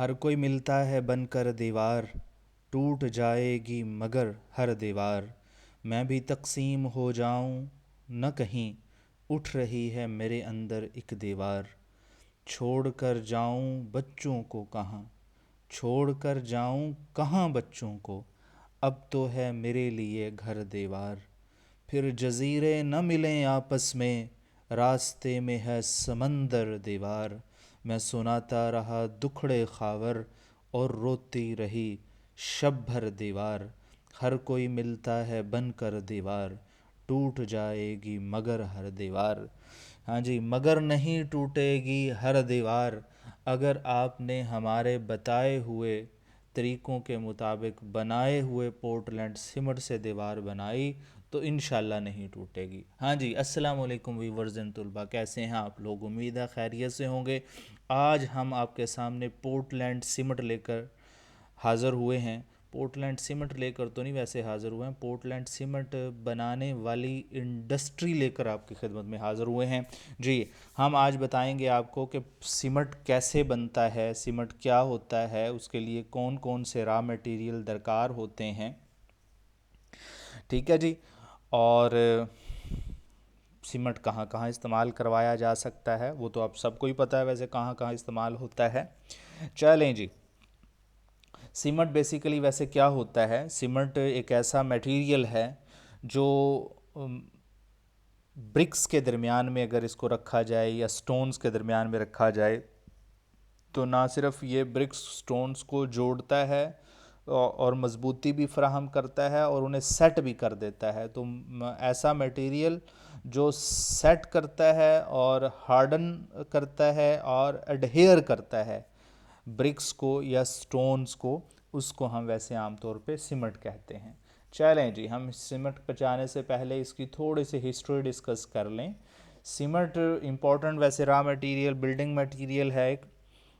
हर कोई मिलता है बनकर दीवार, टूट जाएगी मगर हर दीवार। मैं भी तकसीम हो जाऊं न कहीं, उठ रही है मेरे अंदर एक दीवार। छोड़ कर जाऊं बच्चों को कहाँ, छोड़ कर जाऊं कहाँ बच्चों को। अब तो है मेरे लिए घर दीवार। फिर जजीरे न मिलें आपस में, रास्ते में है समंदर दीवार। मैं सुनाता रहा दुखड़े खावर, और रोती रही शब भर दीवार। हर कोई मिलता है बनकर दीवार, टूट जाएगी मगर हर दीवार। हाँ जी, मगर नहीं टूटेगी हर दीवार, अगर आपने हमारे बताए हुए तरीक़ों के मुताबिक बनाए हुए पोर्टलैंड सीमेंट से दीवार बनाई तो इंशाल्लाह नहीं टूटेगी। हाँ जी, अस्सलाम वालेकुम व्यूवर्स एंड तुलबा, कैसे हैं आप लोग? उम्मीद है खैरियत से होंगे। आज हम आपके सामने पोर्टलैंड सीमेंट लेकर हाज़िर हुए हैं। पोर्टलैंड सीमेंट लेकर तो नहीं वैसे हाज़िर हुए हैं, पोर्टलैंड सीमेंट बनाने वाली इंडस्ट्री लेकर आपकी खिदमत में हाज़िर हुए हैं। जी, हम आज बताएंगे आपको कि सीमेंट कैसे बनता है, सीमेंट क्या होता है, उसके लिए कौन कौन से रॉ मटेरियल दरकार होते हैं। ठीक है जी। और सीमेंट कहाँ कहाँ इस्तेमाल करवाया जा सकता है वो तो आप सबको ही पता है, वैसे कहाँ कहाँ इस्तेमाल होता है। चलें जी, सीमेंट बेसिकली वैसे क्या होता है? सीमेंट एक ऐसा मटेरियल है जो ब्रिक्स के दरमियान में अगर इसको रखा जाए या स्टोन्स के दरमियान में रखा जाए तो ना सिर्फ ये ब्रिक्स स्टोन्स को जोड़ता है और मजबूती भी फराहम करता है और उन्हें सेट भी कर देता है। तो ऐसा मटेरियल जो सेट करता है और हार्डन करता है और एडहेयर करता है ब्रिक्स को या स्टोन्स को, उसको हम वैसे आमतौर पे सीमेंट कहते हैं। चलें जी, हम सीमेंट पर जाने से पहले इसकी थोड़ी सी हिस्ट्री डिस्कस कर लें। सीमेंट इम्पोर्टेंट वैसे रॉ मटेरियल, बिल्डिंग मटेरियल है एक।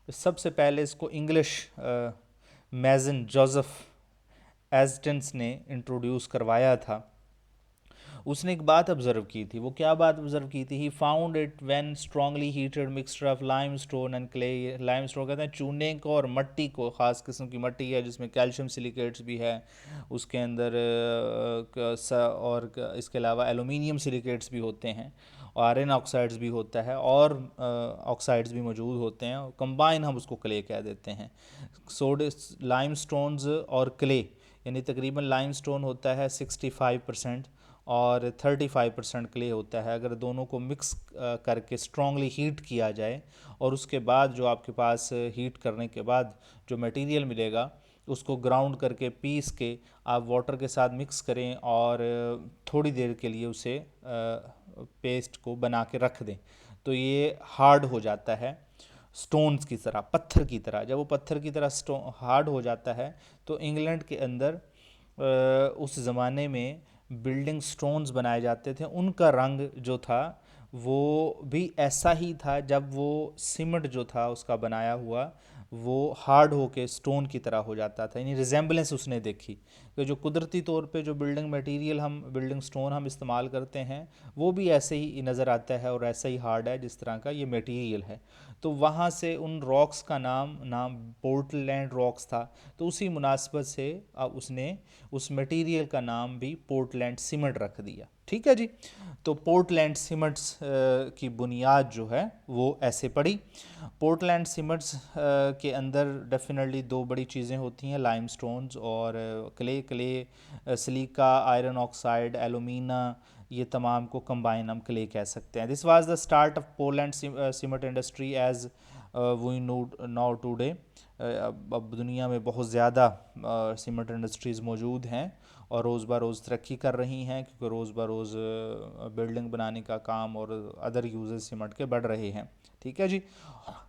सबसे पहले इसको इंग्लिश मैजन जोसेफ एस्टेंस ने इंट्रोड्यूस करवाया था। उसने एक बात ऑब्जर्व की थी। वो क्या बात ऑब्जर्व की थी? He found it when strongly heated mixture of lime stone and clay. Lime stone कहते हैं चूने को और मट्टी को, ख़ास किस्म की मट्टी है जिसमें कैल्शियम सिलिकेट्स भी है उसके अंदर, और इसके अलावा एलुमिनियम सिलिकेट्स भी होते हैं, आयरन ऑक्साइड्स भी होता है और ऑक्साइड्स भी मौजूद होते हैं। कंबाइन हम उसको क्ले कह देते हैं। सोडे लाइम स्टोन्स और क्ले, यानी तकरीबन लाइम स्टोन होता है 65% और 35% क्ले होता है। अगर दोनों को मिक्स करके स्ट्रांगली हीट किया जाए और उसके बाद जो आपके पास हीट करने के बाद जो मटेरियल मिलेगा उसको ग्राउंड करके पीस के आप वाटर के साथ मिक्स करें और थोड़ी देर के लिए उसे पेस्ट को बना के रख दें तो ये हार्ड हो जाता है, स्टोन्स की तरह, पत्थर की तरह। जब वो पत्थर की तरह हार्ड हो जाता है तो इंग्लैंड के अंदर उस ज़माने में बिल्डिंग स्टोन्स बनाए जाते थे, उनका रंग जो था वो भी ऐसा ही था। जब वो सीमेंट जो था उसका बनाया हुआ वो हार्ड होके स्टोन की तरह हो जाता था, यानी रिजेंबलेंस उसने देखी कि जो कुदरती तौर पे जो बिल्डिंग मटेरियल हम, बिल्डिंग स्टोन हम इस्तेमाल करते हैं वो भी ऐसे ही नज़र आता है और ऐसा ही हार्ड है जिस तरह का ये मटेरियल है। तो वहाँ से उन रॉक्स का नाम पोर्टलैंड रॉक्स था। तो उसी मुनासबत से उसने उस मटेरियल का नाम भी पोर्टलैंड सीमेंट रख दिया। ठीक है जी। तो पोर्टलैंड सीमेंट्स की बुनियाद जो है वो ऐसे पड़ी। पोर्टलैंड सीमेंट्स के अंदर डेफिनेटली दो बड़ी चीज़ें होती हैं, लाइमस्टोन्स और clay silica, iron oxide, alumina, ये तमाम को कंबाइन हम क्ले कह सकते हैं। This was the start of Portland cement industry as we know now today. अब दुनिया में बहुत ज़्यादा सीमेंट इंडस्ट्रीज़ मौजूद हैं और रोज़ ब रोज़ तरक्की कर रही हैं क्योंकि रोज़ ब रोज़ बिल्डिंग बनाने का काम और अदर यूजेस सीमेंट के बढ़ रहे हैं। ठीक है जी।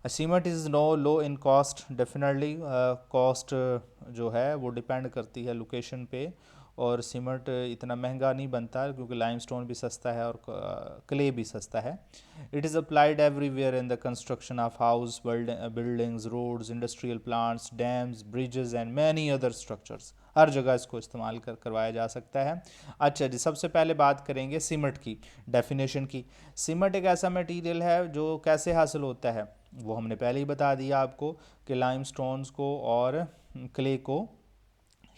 Cement is no low in cost, definitely cost जो है वो डिपेंड करती है लोकेशन पे, और सीमेंट इतना महंगा नहीं बनता क्योंकि लाइमस्टोन भी सस्ता है और क्ले भी सस्ता है। It is applied everywhere in the construction of house, buildings, roads, industrial plants, dams, bridges and many other structures. हर जगह इसको इस्तेमाल करवाया जा सकता है। अच्छा जी, सबसे पहले बात करेंगे सीमेंट की डेफिनेशन की। सीमेंट एक ऐसा मटेरियल है जो कैसे हासिल होता है। वो हमने पहले ही बता दिया आपको कि लाइमस्टोन्स को और क्ले को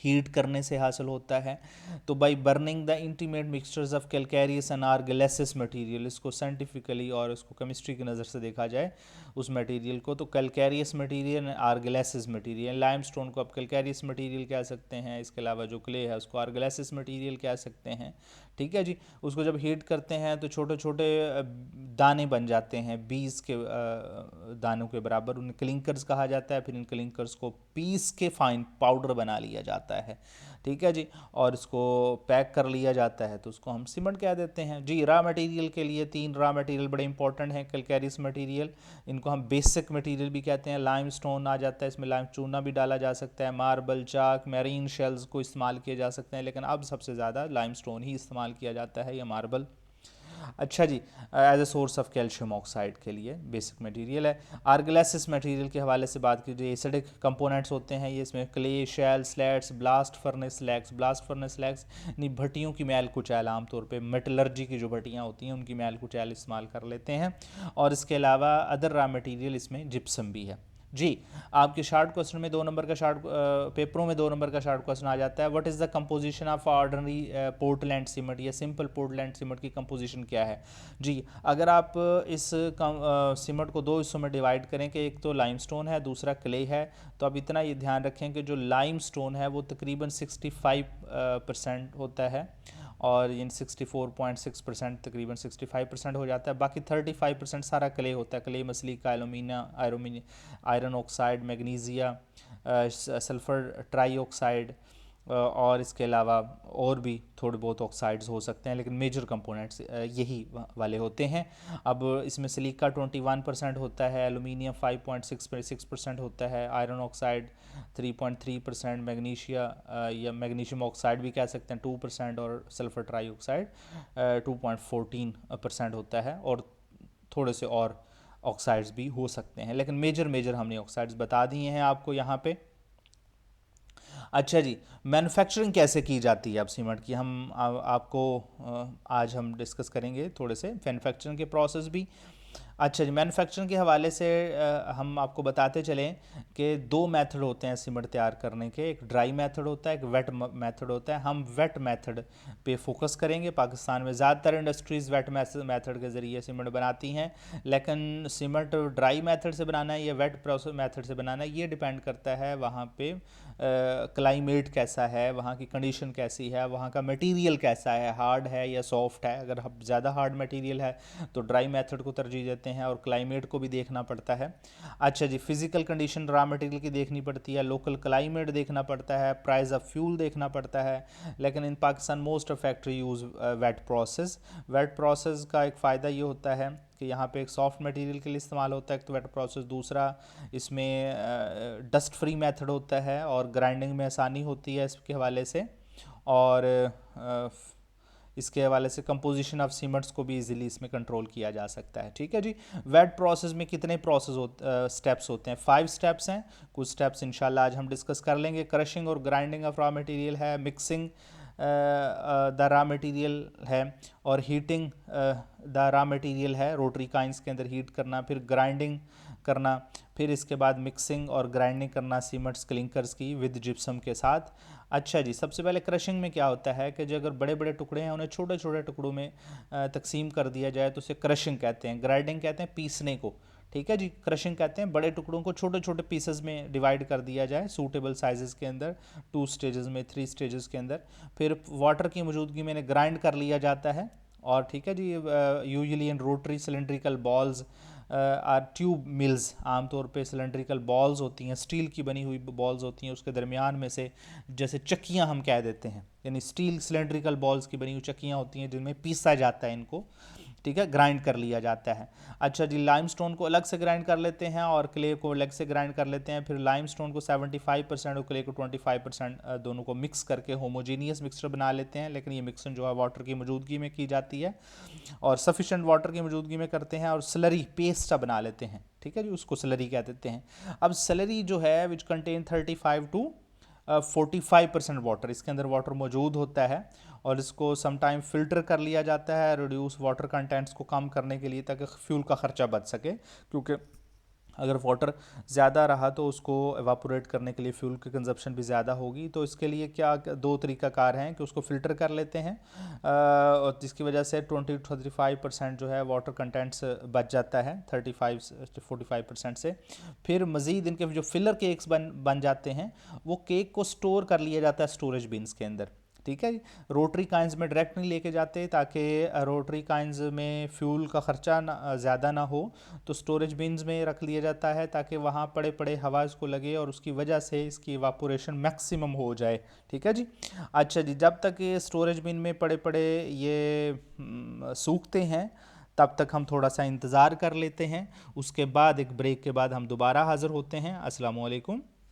हीट करने से हासिल होता है। तो by burning the intimate mixtures of calcareous and argillaceous material, इसको साइंटिफिकली और इसको केमिस्ट्री की नज़र से देखा जाए उस मटेरियल को, तो कैलकैरियस material and argillaceous material, limestone को आप कैलकैरियस मटेरियल कह सकते हैं, इसके अलावा जो क्ले है उसको आर्गिलेसिस मटेरियल कह सकते हैं। ठीक है जी। उसको जब हीट करते हैं तो छोटे छोटे दाने बन जाते हैं, बीज के दानों के बराबर, उन्हें क्लिंकर्स कहा जाता है। फिर इन क्लिंकर्स को पीस के फाइन पाउडर बना लिया जाता है। ठीक है जी। और इसको पैक कर लिया जाता है तो उसको हम सीमेंट कह देते हैं जी। रॉ मटेरियल के लिए 3 रॉ मटेरियल बड़े इंपॉर्टेंट हैं कैलकैरियस मटेरियल, इनको हम बेसिक मटेरियल भी कहते हैं। लाइमस्टोन आ जाता है, इसमें लाइम चूना भी डाला जा सकता है, मार्बल, चाक, मैरीन शेल्स को इस्तेमाल किए जा सकते हैं, लेकिन अब सबसे ज़्यादा लाइमस्टोन ही इस्तेमाल किया जाता है या मार्बल। अच्छा जी। As a source of calcium oxide के लिए बेसिक मटेरियल है। आर्गिलेसिस मटेरियल के हवाले से बात की, जो एसिडिक कंपोनेंट्स होते हैं ये, इसमें clay, shale, slates, blast furnace slags, blast furnace slags यानी भट्टियों की मैल कुचैल, आमतौर पे मेटलर्जी की जो भट्टियाँ होती हैं उनकी मैल कुचैल इस्तेमाल कर लेते हैं। और इसके अलावा अदर रॉ मटेरियल इसमें जिप्सम भी है जी। आपके शार्ट क्वेश्चन में 2 नंबर का पेपरों में 2 नंबर का शार्ट क्वेश्चन आ जाता है, what is the composition of ordinary Portland cement या सिंपल पोर्टलैंड सीमेंट की कंपोजिशन क्या है जी। अगर आप इस सीमेंट को 2 हिस्सों में डिवाइड करें कि एक तो लाइमस्टोन है, दूसरा क्ले है, तो आप इतना ये ध्यान रखें कि जो लाइमस्टोन है वो तकरीबन 65% होता है, और इन 64.6% तकरीबन 65% हो जाता है। बाकी 35% सारा क्ले होता है, क्ले मछली का, iron oxide, magnesia, sulphur trioxide, और इसके अलावा और भी थोड़े बहुत ऑक्साइड्स हो सकते हैं, लेकिन मेजर कंपोनेंट्स यही वाले होते हैं। अब इसमें सिलिका 21% होता है, एलुमिनियम 5.6% होता है, आयरन ऑक्साइड 3.3%, मैग्नीशिया या मैग्नीशियम ऑक्साइड भी कह सकते हैं 2%, और सल्फ़र ट्राईऑक्साइड 2.14% होता है, और थोड़े से और ऑक्साइड्स भी हो सकते हैं, लेकिन मेजर हमने ऑक्साइड्स बता दिए हैं आपको यहाँ पे। अच्छा जी। मैन्युफैक्चरिंग कैसे की जाती है अब सीमेंट की, हम आपको आज हम डिस्कस करेंगे थोड़े से मैन्युफैक्चरिंग के प्रोसेस भी। अच्छा जी। मैन्युफैक्चरिंग के हवाले से हम आपको बताते चलें कि 2 मेथड होते हैं सीमेंट तैयार करने के, एक ड्राई मेथड होता है, एक वेट मेथड होता है। हम वेट मेथड पे फोकस करेंगे। पाकिस्तान में ज़्यादातर इंडस्ट्रीज़ वेट मेथड के ज़रिए सीमेंट बनाती हैं, लेकिन सीमेंट ड्राई मेथड से बनाना है या वेट प्रोसेस मेथड से बनाना है, ये डिपेंड करता है वहाँ पे क्लाइमेट कैसा है, वहाँ की कंडीशन कैसी है, वहाँ का मटेरियल कैसा है, हार्ड है या सॉफ्ट है। अगर ज़्यादा हार्ड मटेरियल है तो ड्राई मेथड को तरजीह देते हैं, और क्लाइमेट को भी देखना पड़ता है। अच्छा जी। फिजिकल कंडीशन रॉ मटेरियल की देखनी पड़ती है, लोकल क्लाइमेट देखना पड़ता है, प्राइस ऑफ फ्यूल देखना पड़ता है। लेकिन in Pakistan most of factory use wet process. Wet process का एक फ़ायदा ये होता है कि यहाँ पे एक सॉफ्ट मटेरियल के लिए इस्तेमाल होता है तो वेट प्रोसेस, दूसरा इसमें डस्ट फ्री मेथड होता है, और ग्राइंडिंग में आसानी होती है इसके हवाले से, और इसके हवाले से कंपोजिशन ऑफ सीमेंट्स को भी इजीली इसमें कंट्रोल किया जा सकता है। ठीक है जी। वेट प्रोसेस में कितने स्टेप्स होते हैं? 5 स्टेप्स हैं। कुछ स्टेप्स इंशाल्लाह आज हम डिस्कस कर लेंगे। क्रशिंग और ग्राइंडिंग ऑफ रॉ मटेरियल है, मिक्सिंग द रॉ मटेरियल है, और हीटिंग द रॉ मटेरियल है, रोटरी काइंस के अंदर हीट करना, फिर ग्राइंडिंग करना, फिर इसके बाद मिक्सिंग और ग्राइंडिंग करना सीमेंट्स क्लिंकर्स की विद जिप्सम के साथ। अच्छा जी। सबसे पहले क्रशिंग में क्या होता है कि जो अगर बड़े बड़े टुकड़े हैं उन्हें छोटे छोटे टुकड़ों में तकसीम कर दिया जाए तो उसे क्रशिंग कहते हैं। ग्राइंडिंग कहते हैं पीसने को। ठीक है जी। क्रशिंग कहते हैं बड़े टुकड़ों को छोटे छोटे पीसेस में डिवाइड कर दिया जाए सूटेबल साइजेस के अंदर, 2 स्टेजेस में, 3 स्टेजेस के अंदर। फिर वाटर की मौजूदगी में इन्हें ग्राइंड कर लिया जाता है, और ठीक है जी। Usually in rotary cylindrical balls or tube mills, आमतौर पे सिलेंड्रिकल बॉल्स होती हैं, स्टील की बनी हुई बॉल्स होती हैं, उसके दरमियान में से जैसे चक्कियाँ हम कह देते हैं, यानी स्टील सिलेंड्रिकल बॉल्स की बनी हुई चक्कियाँ होती हैं जिनमें पीसा जाता है इनको। ठीक है, ग्राइंड कर लिया जाता है। अच्छा जी। लाइमस्टोन को अलग से ग्राइंड कर लेते हैं और क्ले को अलग से ग्राइंड कर लेते हैं। फिर लाइमस्टोन को 75% और क्ले को 25% दोनों को मिक्स करके होमोजीनियस मिक्सचर बना लेते हैं, लेकिन ये मिक्सिंग जो है वाटर की मौजूदगी में की जाती है, और सफिशेंट वाटर की मौजूदगी में करते हैं, और स्लरी पेस्ट सा बना लेते हैं। ठीक है जी। उसको स्लरी कह देते हैं। अब स्लरी जो है विच कंटेन 35 to 45% वाटर, इसके अंदर वाटर मौजूद होता है, और इसको समटाइम फ़िल्टर कर लिया जाता है रिड्यूस वाटर कंटेंट्स को कम करने के लिए, ताकि फ्यूल का ख़र्चा बच सके, क्योंकि अगर वाटर ज़्यादा रहा तो उसको एवापोरेट करने के लिए फ्यूल की कंजप्शन भी ज़्यादा होगी। तो इसके लिए क्या दो तरीकाकार हैं कि उसको फ़िल्टर कर लेते हैं, और जिसकी वजह से 20 to 35% जो है वाटर कंटेंट्स बच जाता है 35 से 45% से। फिर मज़ीद इनके जो फिलर केक्स बन बन जाते हैं, वो केक को स्टोर कर लिया जाता है स्टोरेज बिन्स के अंदर। ठीक है जी। रोटरी काइंस में डायरेक्ट नहीं लेके जाते, ताकि रोटरी काइंस में फ्यूल का ख़र्चा ज़्यादा ना हो। तो स्टोरेज बिन्स में रख लिया जाता है, ताकि वहाँ पड़े पड़े हवा इसको लगे और उसकी वजह से इसकी इवापोरेशन मैक्सिमम हो जाए। ठीक है जी। अच्छा जी, जब तक ये स्टोरेज बिन में पड़े पड़े ये सूखते हैं, तब तक हम थोड़ा सा इंतज़ार कर लेते हैं। उसके बाद एक ब्रेक के बाद हम दोबारा हाज़िर होते हैं। अस्सलाम वालेकुम।